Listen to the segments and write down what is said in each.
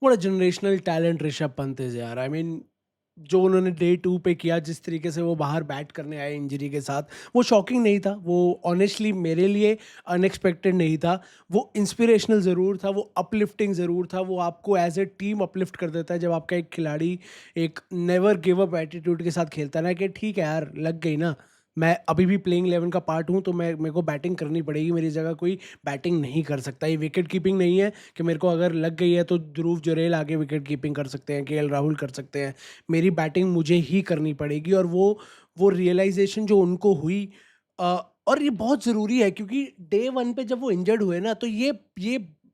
What a generational talent Rishabh Pant is यार। I mean जो उन्होंने डे 2 पे किया, जिस तरीके से वो बाहर बैट करने आए इंजरी के साथ, वो शॉकिंग नहीं था। वो ऑनेस्टली मेरे लिए अनएक्सपेक्टेड नहीं था। वो इंस्पिरेशनल ज़रूर था, वो अपलिफ्टिंग ज़रूर था। वो आपको एज़ अ टीम अपलिफ्ट कर देता है जब आपका एक खिलाड़ी एक नेवर गिव अप एटीट्यूड के साथ खेलता है ना, कि ठीक है यार, लग गई ना, मैं अभी भी प्लेइंग 11 का पार्ट हूँ, तो मैं मेरे को बैटिंग करनी पड़ेगी, मेरी जगह कोई बैटिंग नहीं कर सकता। ये विकेट कीपिंग नहीं है कि मेरे को अगर लग गई है तो ध्रुव जुरैल आगे विकेट कीपिंग कर सकते हैं, केएल राहुल कर सकते हैं। मेरी बैटिंग मुझे ही करनी पड़ेगी। और वो रियलाइजेशन जो उनको हुई, और ये बहुत ज़रूरी है, क्योंकि डे 1 पे जब वो इंजर्ड हुए ना, तो ये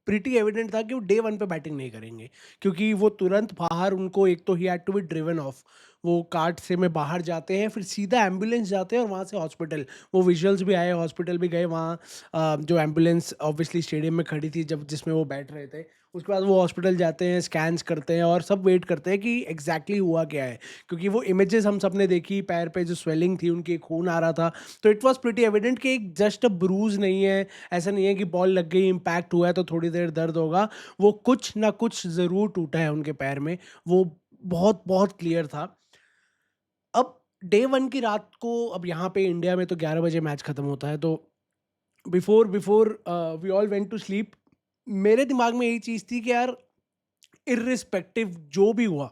प्रीटी एविडेंट था कि वो डे 1 पे बैटिंग नहीं करेंगे। क्योंकि वो तुरंत बाहर, उनको एक तो he had to be driven off. वो कार्ट से में बाहर जाते हैं, फिर सीधा एम्बुलेंस जाते हैं और वहाँ से हॉस्पिटल। वो विजुअल्स भी आए, हॉस्पिटल भी गए वहाँ। जो एम्बुलेंस ऑब्वियसली स्टेडियम में खड़ी थी जब जिसमें वो बैठ रहे थे, उसके बाद वो हॉस्पिटल जाते हैं, स्कैन्स करते हैं और सब वेट करते हैं कि एग्जैक्टली हुआ क्या है। क्योंकि वो इमेजेस हम सब ने देखी, पैर पे जो स्वेलिंग थी उनकी, खून आ रहा था, तो इट वाज प्रीटी एविडेंट कि एक जस्ट अ ब्रूज नहीं है। ऐसा नहीं है कि बॉल लग गई, इम्पैक्ट हुआ है तो थोड़ी देर दर्द होगा। वो कुछ ना कुछ ज़रूर टूटा है उनके पैर में। वो बहुत बहुत क्लियर था। अब डे 1 की रात को, अब यहाँ पे इंडिया में तो 11 बजे मैच खत्म होता है, तो before before we all went to sleep, मेरे दिमाग में यही चीज़ थी कि यार, इर्रिस्पेक्टिव जो भी हुआ,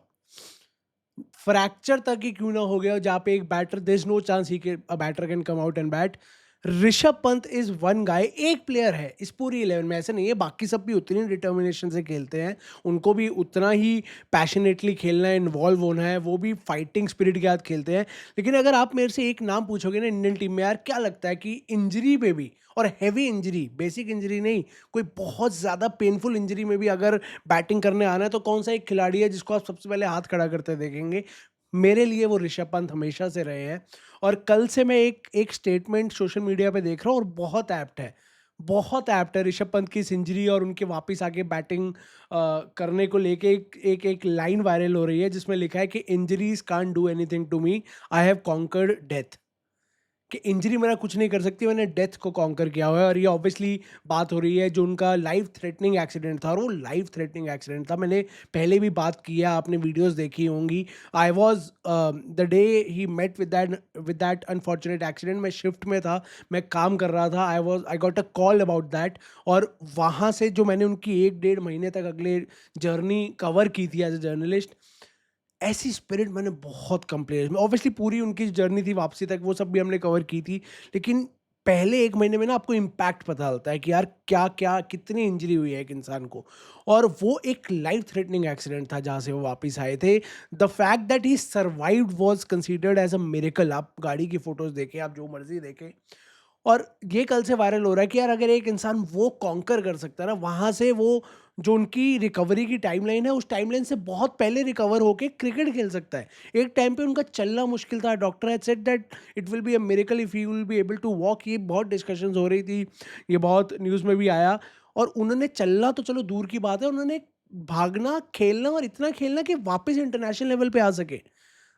फ्रैक्चर तक ही क्यों ना हो गया, जहाँ पे एक batter, there is no chance ही के a batter can come out and bat. Rishabh Pant is one guy, एक प्लेयर है इस पूरी 11 में, ऐसे नहीं है, बाकी सब भी उतनी डिटर्मिनेशन से खेलते हैं, उनको भी उतना ही पैशनेटली खेलना है, इन्वॉल्व होना है, वो भी फाइटिंग स्पिरिट के साथ खेलते हैं। लेकिन अगर आप मेरे से एक नाम पूछोगे ना इंडियन टीम में, यार क्या लगता है कि इंजरी पे भी, और हैवी इंजरी, बेसिक इंजरी नहीं, कोई बहुत ज़्यादा पेनफुल इंजरी में भी अगर बैटिंग करने आना है, तो कौन सा एक खिलाड़ी है जिसको आप सबसे पहले हाथ खड़ा करते देखेंगे? मेरे लिए वो ऋषभ पंत हमेशा से रहे हैं। और कल से मैं एक एक स्टेटमेंट सोशल मीडिया पे देख रहा हूँ, और बहुत ऐप्ट है, बहुत ऐप्ट है ऋषभ पंत की इस इंजरी और उनके वापस आके बैटिंग करने को लेके। एक लाइन वायरल हो रही है जिसमें लिखा है कि injuries can't do anything to me, I have conquered death. कि इंजरी मेरा कुछ नहीं कर सकती, मैंने डेथ को कॉन्कर किया हुआ है। और ये ऑब्वियसली बात हो रही है जो उनका लाइफ थ्रेटनिंग एक्सीडेंट था, और वो लाइफ थ्रेटनिंग एक्सीडेंट था। मैंने पहले भी बात की है, आपने वीडियोस देखी होंगी। I was the day he met with that unfortunate accident, मैं शिफ्ट में था, मैं काम कर रहा था, I got a call about that. और वहाँ से जो मैंने उनकी 1 डेढ़ महीने तक अगले जर्नी कवर की थी एज ए जर्नलिस्ट, ऐसी स्पिरिट मैंने बहुत कम प्लेयर्स में, ऑब्वियसली पूरी उनकी जर्नी थी वापसी तक, वो सब भी हमने कवर की थी। लेकिन पहले 1 महीने में ना आपको इम्पैक्ट पता चलता है कि यार क्या क्या कितनी इंजरी हुई है एक इंसान को। और वो एक लाइफ थ्रेटनिंग एक्सीडेंट था जहाँ से वो वापस आए थे। The fact that he survived was considered as a miracle. आप गाड़ी की फोटोज देखें, आप जो मर्जी देखें, और ये कल से वायरल हो रहा है कि यार अगर एक इंसान वो कॉन्कर कर सकता है ना, वहां से वो जो उनकी रिकवरी की टाइमलाइन है, उस टाइमलाइन से बहुत पहले रिकवर होके क्रिकेट खेल सकता है। एक टाइम पे उनका चलना मुश्किल था, doctor had said that it will be a miracle if he will be able to walk. ये बहुत डिस्कशंस हो रही थी, ये बहुत न्यूज़ में भी आया। और उन्होंने चलना तो चलो दूर की बात है, उन्होंने भागना, खेलना, और इतना खेलना कि वापस इंटरनेशनल लेवल पे आ सके।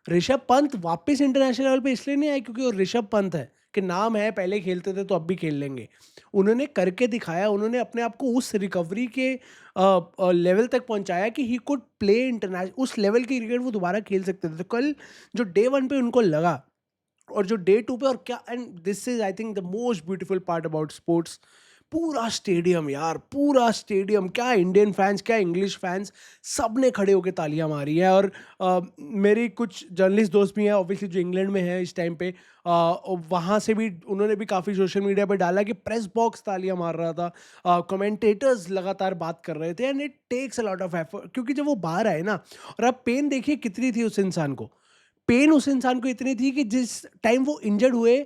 ऋषभ पंत वापस इंटरनेशनल लेवल पे इसलिए नहीं आए क्योंकि वो ऋषभ पंत है, कि नाम है, पहले खेलते थे तो अब भी खेल लेंगे। उन्होंने करके दिखाया, उन्होंने अपने आप को उस रिकवरी के लेवल तक पहुंचाया कि ही कुड प्ले इंटरनेशनल, उस लेवल की क्रिकेट वो दोबारा खेल सकते थे। तो कल जो डे 1 पे उनको लगा, और जो डे 2 पे, और क्या, and this is I think the most beautiful part about sports, पूरा स्टेडियम यार, पूरा स्टेडियम, क्या इंडियन फैंस, क्या इंग्लिश फैंस, सब ने खड़े होकर तालियां मारी हैं। और मेरी कुछ जर्नलिस्ट दोस्त भी हैं ऑब्वियसली जो इंग्लैंड में हैं इस टाइम पे, वहाँ से भी उन्होंने भी काफ़ी सोशल मीडिया पे डाला कि प्रेस बॉक्स तालियां मार रहा था, कमेंटेटर्स लगातार बात कर रहे थे। And it takes a lot of effort, क्योंकि जब वो बाहर आए ना, और आप पेन देखिए कितनी थी उस इंसान को, पेन उस इंसान को इतनी थी कि जिस टाइम वो इंजर्ड हुए,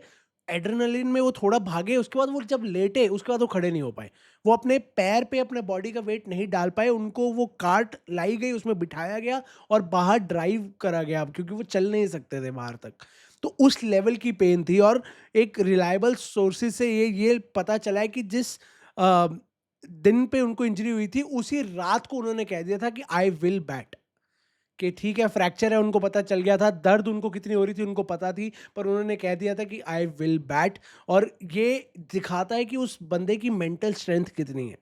एड्रेनलिन में वो थोड़ा भागे, उसके बाद वो जब लेटे, उसके बाद वो खड़े नहीं हो पाए। वो अपने पैर पे अपने बॉडी का वेट नहीं डाल पाए, उनको वो कार्ट लाई गई, उसमें बिठाया गया और बाहर ड्राइव करा गया, क्योंकि वो चल नहीं सकते थे बाहर तक। तो उस लेवल की पेन थी। और एक रिलायबल सोर्सेज से ये पता चला है कि जिस अ, दिन पे उनको इंजरी हुई थी, उसी रात को उन्होंने कह दिया था कि आई विल बैट। कि ठीक है, फ्रैक्चर है, उनको पता चल गया था, दर्द उनको कितनी हो रही थी उनको पता थी, पर उन्होंने कह दिया था कि आई विल बैट। और ये दिखाता है कि उस बंदे की मेंटल स्ट्रेंथ कितनी है।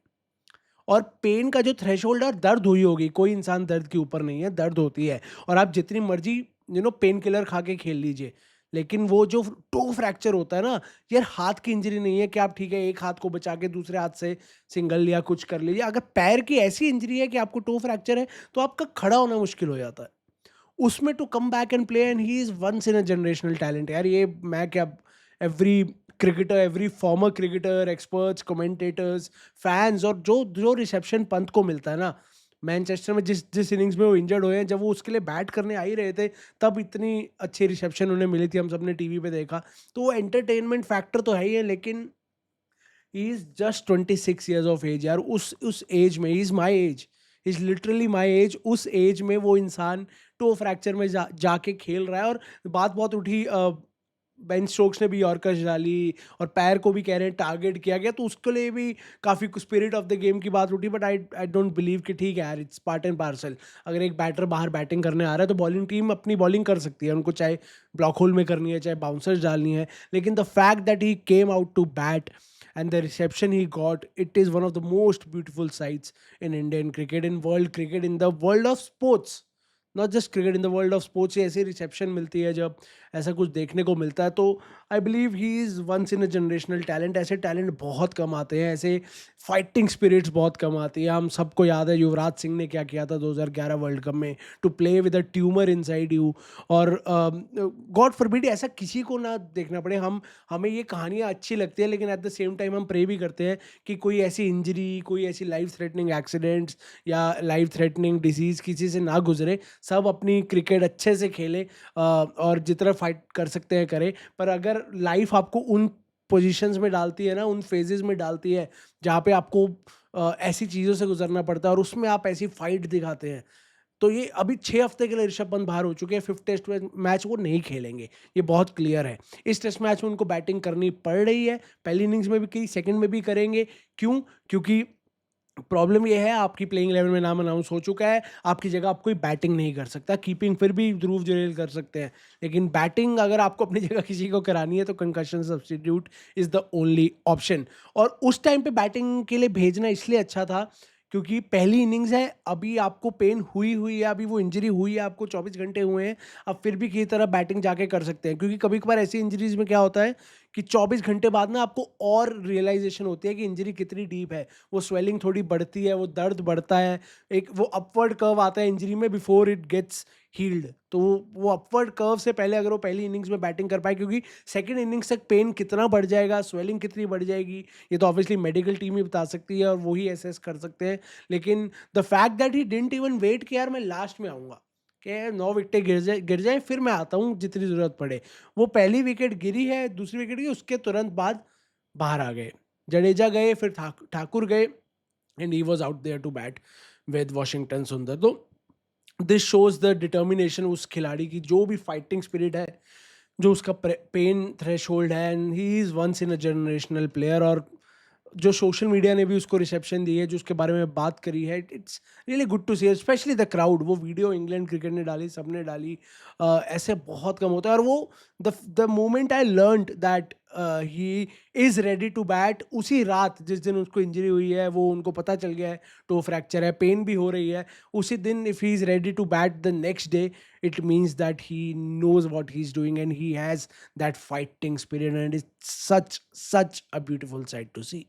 और पेन का जो थ्रेशोल्ड है, दर्द हुई होगी, कोई इंसान दर्द के ऊपर नहीं है, दर्द होती है। और आप जितनी मर्जी पेन किलर खा के खेल लीजिए, लेकिन वो जो टो फ्रैक्चर होता है ना, यार हाथ की इंजरी नहीं है कि आप ठीक है एक हाथ को बचा के दूसरे हाथ से सिंगल या कुछ कर लीजिए। अगर पैर की ऐसी इंजरी है कि आपको टो फ्रैक्चर है, तो आपका खड़ा होना मुश्किल हो जाता है। उसमें to come back and play, and he is once in a generational talent यार। ये मैं क्या, every cricketer, every former cricketer, experts, commentators, fans, और जो जो रिसेप्शन पंत को मिलता है ना, मैनचेस्टर में जिस जिस इनिंग्स में वो इंजर्ड हुए हैं, जब वो उसके लिए बैट करने आ ही रहे थे, तब इतनी अच्छी रिसेप्शन उन्हें मिली थी, हम सबने टीवी पे देखा। तो वो एंटरटेनमेंट फैक्टर तो है ही है, लेकिन he is just 26 years of age यार। उस एज में, he is my age, is literally my age. उस एज में वो इंसान टो फ्रैक्चर में जाके खेल रहा है। और बात बहुत उठी, बेन स्टोक्स ने भी यॉर्कर्स डाली, और पैर को भी कह रहे हैं टारगेट किया गया, तो उसके लिए भी काफ़ी स्पिरिट ऑफ द गेम की बात उठी। But I I don't believe कि ठीक है यार, इट्स पार्ट एंड पार्सल। अगर एक बैटर बाहर बैटिंग करने आ रहा है, तो बॉलिंग टीम अपनी बॉलिंग कर सकती है, उनको चाहे ब्लॉक होल में करनी है, चाहे बाउंसर्स डालनी है। लेकिन the fact that he came out to bat and the reception he got, it is one of the most beautiful sights in Indian cricket, in world cricket, in the world of sports, not just cricket, in the world of sports. ऐसी reception मिलती है, जब ऐसा कुछ देखने को मिलता है, तो I believe he is once in a generational talent. ऐसे टैलेंट बहुत कम आते हैं, ऐसे फाइटिंग स्पिरिट्स बहुत कम आती है। हम सबको याद है युवराज सिंह ने क्या किया था 2011 वर्ल्ड कप में, to play with a tumour inside you. और गॉड फॉरबिड ऐसा किसी को ना देखना पड़े। हमें ये कहानियाँ अच्छी लगती है, लेकिन एट द सेम टाइम हम प्रे भी करते हैं कि कोई ऐसी इंजरी, कोई ऐसी लाइफ थ्रेटनिंग एक्सीडेंट्स या लाइफ थ्रेटनिंग डिसीज़ किसी से ना गुजरे। सब अपनी क्रिकेट अच्छे से खेलें, और जितना फाइट कर सकते हैं करें। पर अगर लाइफ आपको उन पोजीशंस में डालती है ना, उन फेजेस में डालती है जहाँ पे आपको ऐसी चीज़ों से गुजरना पड़ता है, और उसमें आप ऐसी फाइट दिखाते हैं, तो ये अभी 6 हफ्ते के लिए ऋषभ पंत बाहर हो चुके हैं। फिफ्थ टेस्ट मैच वो नहीं खेलेंगे, ये बहुत क्लियर है। इस टेस्ट मैच में उनको बैटिंग करनी पड़ रही है, पहली इनिंग्स में भी की, सेकंड में भी करेंगे। क्यों? क्योंकि प्रॉब्लम ये है, आपकी प्लेइंग 11 में नाम अनाउंस हो चुका है, आपकी जगह आप कोई बैटिंग नहीं कर सकता। कीपिंग फिर भी ध्रुव जुरेल कर सकते हैं, लेकिन बैटिंग अगर आपको अपनी जगह किसी को करानी है, तो concussion substitute is the only option. और उस टाइम पे बैटिंग के लिए भेजना इसलिए अच्छा था, क्योंकि पहली इनिंग्स है, अभी आपको पेन हुई हुई है, अभी वो इंजरी हुई है, आपको 24 घंटे हुए हैं, अब फिर भी किसी तरह बैटिंग जाके कर सकते हैं। क्योंकि कभी कभार ऐसी इंजरीज में क्या होता है कि 24 घंटे बाद ना आपको और रियलाइजेशन होती है कि इंजरी कितनी डीप है। वो स्वेलिंग थोड़ी बढ़ती है, वो दर्द बढ़ता है, एक वो अपवर्ड कर्व आता है इंजरी में बिफोर इट गेट्स हील्ड। तो वो अपवर्ड कर्व से पहले अगर वो पहली इनिंग्स में बैटिंग कर पाए, क्योंकि सेकंड इनिंग्स तक पेन कितना बढ़ जाएगा, स्वेलिंग कितनी बढ़ जाएगी, ये तो ऑब्वियसली मेडिकल टीम ही बता सकती है, और वो ही एसेस कर सकते हैं। लेकिन the fact that he didn't even wait कि यार मैं लास्ट में आऊँगा, कि 9 विकेटें गिर जाएँ फिर मैं आता हूँ जितनी ज़रूरत पड़े। वो पहली विकेट गिरी है, दूसरी विकेट गई, उसके तुरंत बाद बाहर आ गए। जडेजा गए, फिर ठाकुर गए, and he was out there to bat with Washington Sundar. तो दिस शोज़ द डिटर्मिनेशन उस खिलाड़ी की, जो भी फाइटिंग स्पिरिट है, जो उसका पेन थ्रेशोल्ड है, and he is once in a generational player. और जो सोशल मीडिया ने भी उसको रिसेप्शन दी है, जो उसके बारे में बात करी है, it's really good to see, specially the crowd. वो वीडियो इंग्लैंड क्रिकेट ने डाली, सबने डाली। ऐसे बहुत कम होता है। और वो the moment I learned that he is ready to bat, उसी रात जिस दिन उसको इंजरी हुई है, वो उनको पता चल गया है टो फ्रैक्चर है, पेन भी हो रही है, उसी दिन if he is ready to bat the next day, it means that he knows what he's doing, and he has that fighting spirit, and it's such a beautiful sight to see.